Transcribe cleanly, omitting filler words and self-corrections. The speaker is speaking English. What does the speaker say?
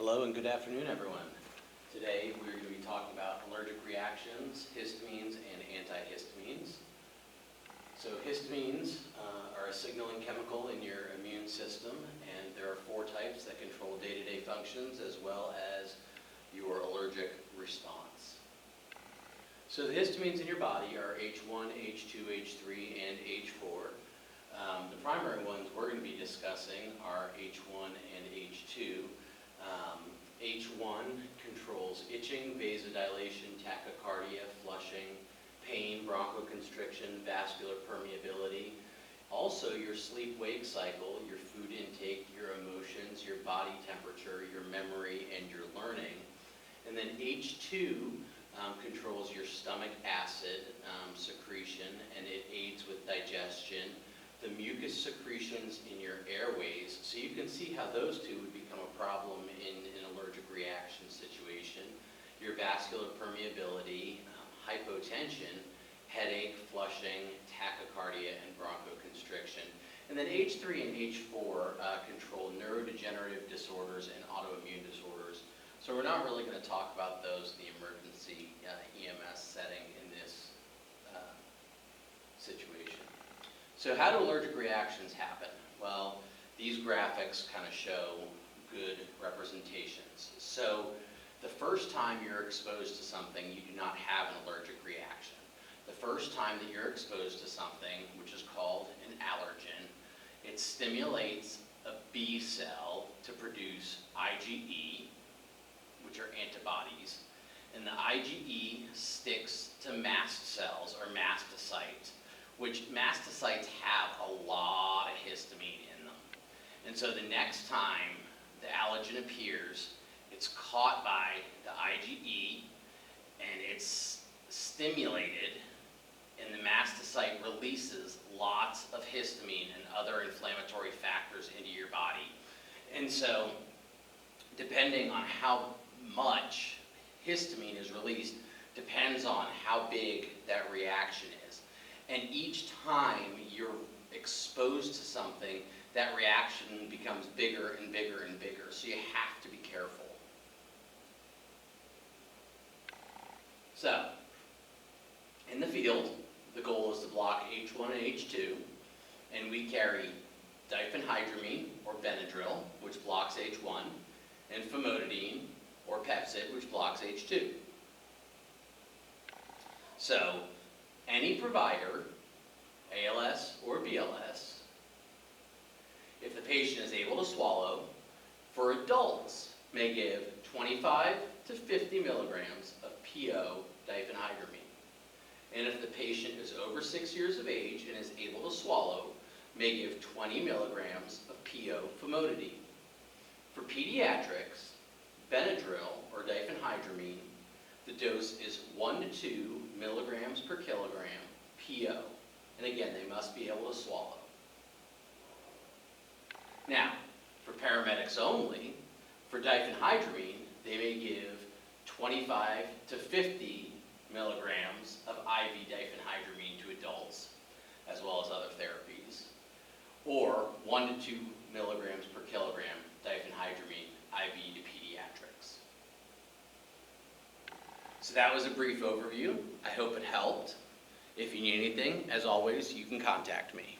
Hello and good afternoon, everyone. Today we're going to be talking about allergic reactions, histamines, and antihistamines. So histamines are a signaling chemical in your immune system, and there are 4 types that control day-to-day functions as well as your allergic response. So the histamines in your body are H1, H2, H3, and H4. The primary ones we're going to be discussing are H1 and H2. H1 controls itching, vasodilation, tachycardia, flushing, pain, bronchoconstriction, vascular permeability. Also your sleep-wake cycle, your food intake, your emotions, your body temperature, your memory, and your learning. And then H2 controls your stomach acid secretion, and it aids with digestion, the mucus secretions in your airways. So you can see how those two would become a problem in an allergic reaction situation. Your vascular permeability, hypotension, headache, flushing, tachycardia, and bronchoconstriction. And then H3 and H4 control neurodegenerative disorders and autoimmune disorders. So we're not really going to talk about those in the emergency EMS setting in this situation. So how do allergic reactions happen? Well, these graphics kind of show good representations. So the first time you're exposed to something, you do not have an allergic reaction. The first time that you're exposed to something, which is called an allergen, it stimulates a B cell to produce IgE, which are antibodies, and the IgE sticks to mast cells or mastocytes, which mastocytes have a lot of histamine in them. And so the next time the allergen appears, it's caught by the IgE and it's stimulated, and the mastocyte releases lots of histamine and other inflammatory factors into your body. And so depending on how much histamine is released depends on how big that reaction is. And each time you're exposed to something, that reaction becomes bigger and bigger and bigger. So you have to be careful. So, in the field, the goal is to block H1 and H2, and we carry diphenhydramine, or Benadryl, which blocks H1, and famotidine, or Pepcid, which blocks H2. So, any provider, ALS or BLS, if the patient is able to swallow, for adults may give 25 to 50 milligrams of PO diphenhydramine. And if the patient is over 6 years of age and is able to swallow, may give 20 milligrams of PO famotidine. For pediatrics, Benadryl or diphenhydramine, the dose is 1 to 2 milligrams per kilogram PO. And again, they must be able to swallow. Now, for paramedics only, for diphenhydramine, they may give 25 to 50 milligrams of IV diphenhydramine to adults, as well as other therapies, or 1 to 2 milligrams per kilogram diphenhydramine IV to pediatrics. So that was a brief overview. I hope it helped. If you need anything, as always, you can contact me.